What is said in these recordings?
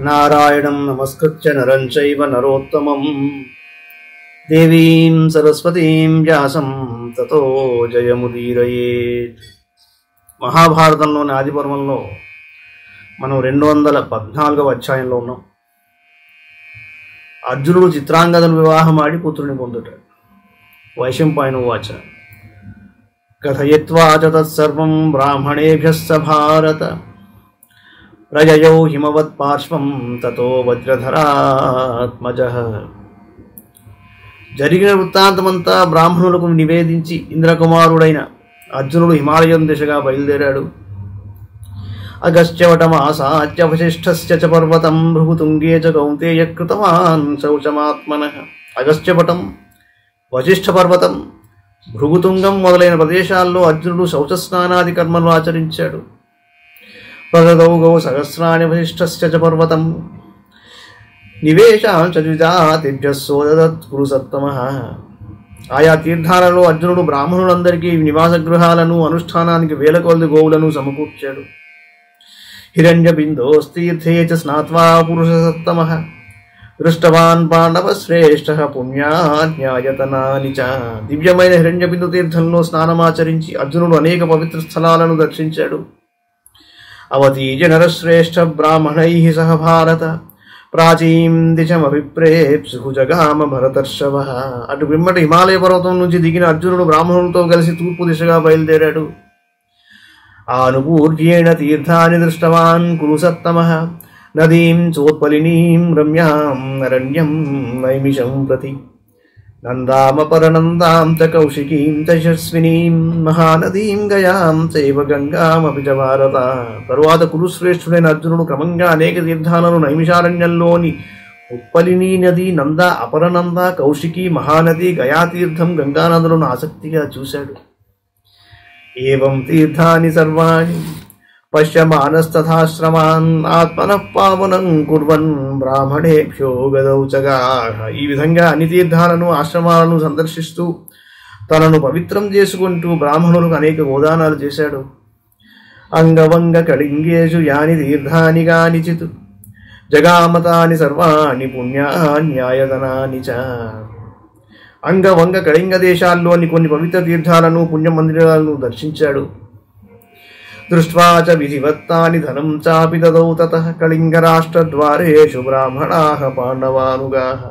నారాయణం నమస్కృత్య నరం చైవ నరోత్తమం దేవీం సరస్వతీం వ్యాసం తతో జయముదీరయేత్. మహాభారతంలోని ఆదిపర్వంలో మనం 214వ అధ్యాయంలో ఉన్నాం. అర్జునుడు చిత్రాంగదను వివాహం ఆడి పుత్రుని పొందుతాడు. వైశంపాయన ఉవాచ కథయిత్వా చ తత్సర్వం బ్రాహ్మణేభ్యశ్చ భారత ప్రజయౌ హిమవత్ పార్శ్వం తతో వజ్రధరాత్మజః. జరిగిన వృత్తాంతమంతా బ్రాహ్మణులకు నివేదించి ఇంద్రకుమారుడైన అర్జునుడు హిమాలయం దిశగా బయలుదేరాడు. అగస్త్యవటమాసాద్య వశిష్ఠస్య చ పర్వతం భృగుతుంగే చ కౌంతేయ కృతవాన్ శౌచమాత్మనః. అగస్త్యవటం, వశిష్ఠ పర్వతం, భృగుతుంగం మొదలైన ప్రదేశాల్లో అర్జునుడు శౌచస్నానాది కర్మలు ఆచరించాడు. ప్రదౌగౌ సహస్రాణి వశిష్ఠస్య చ పర్వతం నివేశాన్ చ ద్విజాతిభ్యః సోదదత్ కురు సత్తమః. ఆయా తీర్థాలలో అర్జునుడు బ్రాహ్మణులందరికీ నివాస గృహాలను, అనుష్ఠానానికి వేల కొలది గోవులను సమకూర్చాడు. హిరణ్యబిందోస్తీర్థే చ స్నాత్వా పురుష సత్తమః దృష్టవాన్ పాండవశ్రేష్ఠః పుణ్యాన్యాయతనాని చ. దివ్యమైన హిరణ్యబిందు తీర్థంలో స్నానమాచరించి అర్జునుడు అనేక పవిత్ర స్థలాలను దర్శించాడు. అవతీజ నరశ్రేష్ఠ బ్రాహ్మణైః సహ భారత ప్రాచీం దిశమభిప్రేప్సు జగామ భరతర్షభః. అటు పిమ్మటి హిమాలయ పర్వతం నుంచి దిగిన అర్జునుడు బ్రాహ్మణులతో కలిసి తూర్పు దిశగా బయలుదేరాడు. ఆనుపూర్యేణ తీర్థాని దృష్టవాన్ కురు సత్తమః నదీం చోత్పలినీం రమ్యాం అరణ్యం నైమిషం ప్రతి నందామపరనందాం చ కౌశికీం చ యశస్వినీం మహానదీం గయాం చైవ గంగామపి చ భారత. తరువాత కురుశ్రేష్ఠుడైన అర్జునుడు క్రమంగా అనేక తీర్థాలను నైమిషారణ్యంలోని ఉత్పలినీ నది, నంద, అపరనంద, కౌశికి, మహానది, గయాతీర్థం, గంగానదులను ఆసక్తిగా చూశాడు. ఏవం తీర్థాని సర్వాణి పశ్యమానస్తథాశ్రమాన్ ఆత్మనః పావనం కుర్వన్ బ్రాహ్మణేభ్యో గదౌచగాః. ఈ విధంగా అన్ని తీర్థాలను, ఆశ్రమాలను సందర్శిస్తూ తనను పవిత్రం చేసుకుంటూ బ్రాహ్మణులకు అనేక గోదానాలు చేశాడు. అంగవంగ కళింగేషు యాని తీర్థాని కానిచిత్ జగామతాని సర్వాణి పుణ్యాన్యాయతనాని చ. అంగవంగ కళింగ దేశాల్లోని కొన్ని పవిత్ర తీర్థాలను, పుణ్యమందిరాలను దర్శించాడు. దృష్ట్వా చ విధివత్తాని ధనం చాపి దదౌ తతః కళింగరాష్ట్రద్వారేషు బ్రాహ్మణాః పాండవానుగాః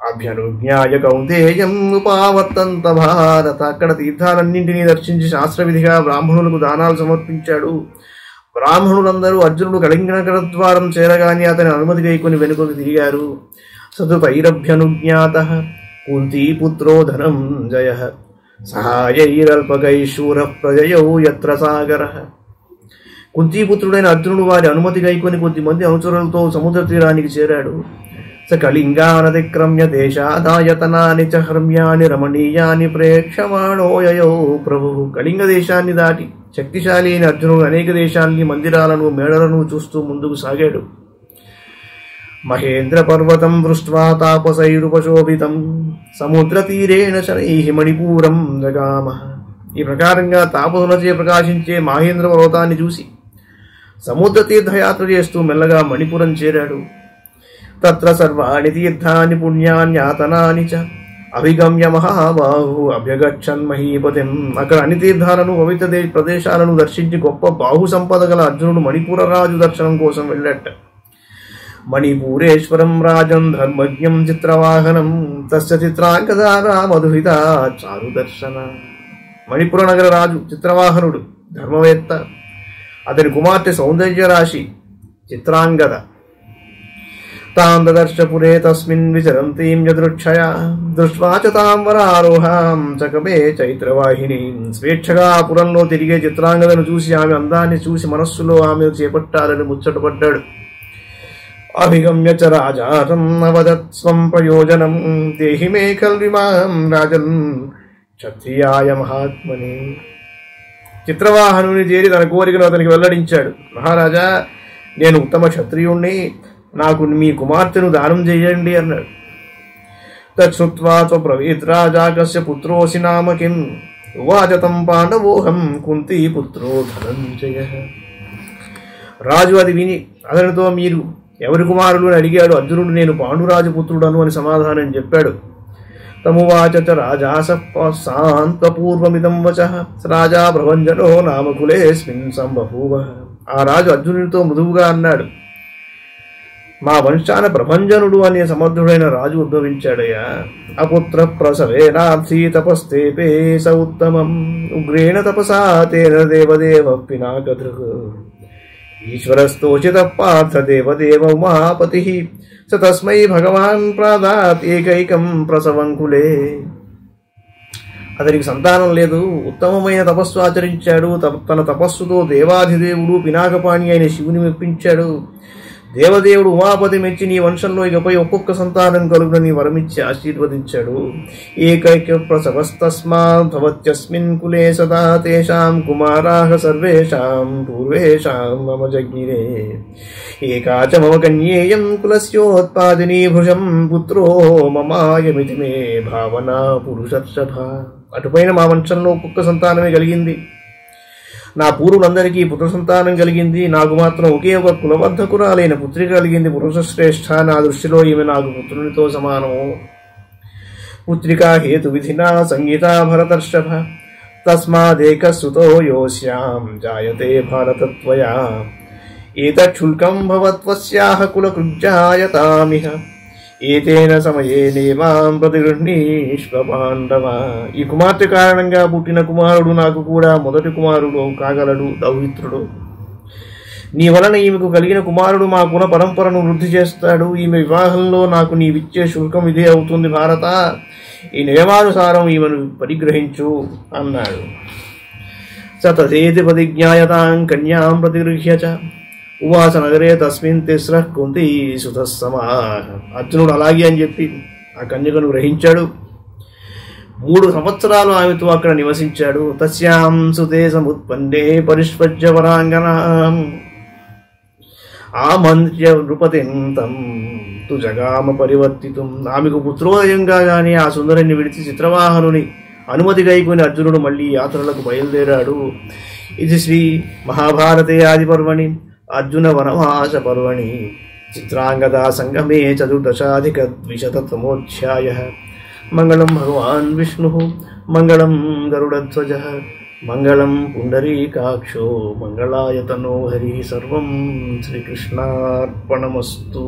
అభ్యనుజ్ఞాయ కౌంతేయం ఉపావర్తంత భారత. అక్కడ తీర్థాలన్నింటినీ దర్శించి శాస్త్రవిధిగా బ్రాహ్మణులకు దానాలు సమర్పించాడు. బ్రాహ్మణులందరూ అర్జునుడు కళింగనగర ద్వారం చేరగానే అతని అనుమతి కైకొని వెనుకకు తిరిగారు. సతుతైరభ్యనుజ్ఞాతః కుంతీపుత్రో ధనంజయః సహాయైరల్పకైశూరః ప్రజయౌ యత్ర సాగరః. కుంతీపుత్రుడైన అర్జునుడు వారి అనుమతి కైకొని కొద్దిమంది అనుచరులతో సముద్ర తీరానికి చేరాడు. స కళింగానతిక్రమ్య దేశాదాయతనాని చ హర్మ్యాని రమణీయాని ప్రేక్షమాణో యయౌ ప్రభుః. కళింగ దేశాన్ని దాటి శక్తిశాలి అయిన అర్జునుడు అనేక దేశాన్ని, మందిరాలను, మేడలను చూస్తూ ముందుకు సాగాడు. మహేంద్ర పర్వతం దృష్ట్వా తాపసైరుపశోభితం సముద్ర తీరేణ శనైః మణిపూరం జగామః. ఈ ప్రకారంగా తాపసులచే ప్రకాశించే మహేంద్ర పర్వతాన్ని చూసి సముద్ర తీర్థయాత్ర చేస్తూ మెల్లగా మణిపురం చేరాడు. తత్ర సర్వాణి తీర్థాని పుణ్యాన్యాతనాని చ అభిగమ్య మహాబాహు అభ్యగచ్చన్ మహీపతిం. అక్కడ అన్ని తీర్థాలను, పవిత్ర ప్రదేశాలను దర్శించి గొప్ప బాహు సంపద గల అర్జునుడు మణిపుర రాజు దర్శనం కోసం వెళ్ళట. మణిపూరేశ్వరం రాజం ధర్మజ్ఞం చిత్రవాహనం తస్య చిత్రాంగదారా మధుహిత చారు దర్శన. మణిపుర నగర రాజు చిత్రవాహనుడు ధర్మవేత్త. అతని కుమార్తె సౌందర్యరాశి చిత్రాంగద. తాం దదర్శపురే తస్మిన్ విచరంతీం యదృచ్ఛయా దృష్ట్వా చ తాం వరారోహాం చకమే చైత్రవాహినీం. స్వేచ్ఛగా పురంలో తిరిగే చిత్రాంగదను చూసి ఆమె అందాన్ని చూసి మనస్సులో ఆమె చేపట్టాలని ముచ్చటపడ్డాడు. అభిగమ్య చ రాజాతం అవదత్ స్వం ప్రయోజనం దేహి మే ఖల్విమాం రాజన్ క్షత్రియాయ మహాత్మని. చిత్రవాహనుని చేరి తన కోరికను అతనికి వెల్లడించాడు. మహారాజా, నేను ఉత్తమ క్షత్రియుణ్ణి, నాకు మీ కుమార్తెను దానం చేయండి అన్నాడు. తచ్చుత్వా స్వబ్రవీత్ రాజా కస్య పుత్రోసి నామ కిం ఉవాచ తం పాండవోహం కుంతీ పుత్రో ధనంజయ. రాజు అది విని అతనితో, మీరు ఎవరి కుమారుడు అని అడిగాడు. అర్జునుడు నేను పాండురాజు పుత్రుడను అని సమాధానం చెప్పాడు. తమువాచ చ రాజా శాంతపూర్వమిదం వచః రాజా ప్రభంజనో నామకులేస్మిన్ సంబభూవ. ఆ రాజు అర్జునుడితో మృదువుగా అన్నాడు, మా వంశాన ప్రభంజనుడు అనే సమర్థుడైన రాజు ఉద్భవించాడయ్యా. అపుత్ర ప్రసవేనార్థీ తపస్తేపే స ఉత్తమం ఉగ్రేణ తపసా తేన దేవదేవ పినాకధృక్ ఈశ్వరస్తోచిత పార్థ దేవదేవ ఉమాపతి స తస్మై భగవాన్ ప్రాదాత్ ఏకైకం ప్రసవంకులే. అతనికి సంతానం లేదు, ఉత్తమమైన తపస్సు ఆచరించాడు. తన తపస్సుతో దేవాధిదేవుడు పినాకపాణి అయిన శివుని మెప్పించాడు. దేవదేవుడు ఉమాపతి మెచ్చి నీ వంశంలో ఇకపై ఒక్కొక్క సంతానం కలుగునని వరమిచ్చి ఆశీర్వదించాడు. ఏకైక ప్రసవస్తస్మాత్ భవత్యస్మిన్ కులే సదా తేషాం కుమారాః సర్వేషాం పూర్వేషాం మమ జజ్ఞిరే ఏకాచ మమ కన్యేయం కులస్యోత్పాదినీ భృశం పుత్రో మమాయమితి మే భావన పురుషర్షభ. అటుపైన మా వంశంలో ఒక్కొక్క సంతానమే కలిగింది. నా పూర్వులందరికీ పుత్ర సంతానం కలిగింది, నాకు మాత్రం ఒకే ఒక కులబద్ధకురాలైన పుత్రిక కలిగింది. పురుషశ్రేష్ఠ, నా దృష్టిలో ఈమె నాకు పుత్రునితో సమానము. పుత్రికా హేతు విధినా సంగీతా భరతర్షభ తస్మాదేక సుతో యోస్యాం జాయతే భారతత్వయా ఏతక్షుల్కం భవత్వస్యాః కులకృజ్జాయతామిహ ఏతేన సమయేనేవాం ప్రతిగృహ్ణీష్వ పాండవ. ఈ కుమార్తె కారణంగా పుట్టిన కుమారుడు నాకు కూడా మొదటి కుమారుడు కాగలడు దౌహిత్రుడు. నీ వలన ఈమెకు కలిగిన కుమారుడు మా కుల పరంపరను వృద్ధి చేస్తాడు. ఈమె వివాహంలో నాకు నీవిచ్చే శుల్కం ఇదే అవుతుంది భారత. ఈ నియమానుసారం ఈమెను పరిగ్రహించు అన్నాడు. సతసేతి ప్రతిజ్ఞాయతాం కన్యాం ప్రతిగృహ్య చ ఉవాస నగరే తస్మిన్ తిస్రః కుంతీ సుతః సమాః. అర్జునుడు అలాగే అని చెప్పి ఆ కన్యకను గ్రహించాడు. 3 సంవత్సరాలు ఆమెతో అక్కడ నివసించాడు. తస్యాం సుతే సముత్పన్నే పరిష్పజ్య వరాంగనాం ఆమంత్య నృపతిం తం తు జగామ పరివర్తితుం. ఆమెకు పుత్రోదయం కాగానే ఆ సుందరిని విడిచి చిత్రవాహనుని అనుమతి గైకొని అర్జునుడు మళ్ళీ యాత్రలకు బయలుదేరాడు. ఇది శ్రీ మహాభారతే ఆదిపర్వణి అర్జున వనవాస పర్వణి చిత్రాంగదా సంగమే 14,200తమోధ్యాయః. మంగళం భగవాన్ విష్ణుః మంగళం గరుడధ్వజః మంగళం పుండరీకాక్షో మంగళాయ తనో హరి. సర్వం శ్రీకృష్ణార్పణమస్తు.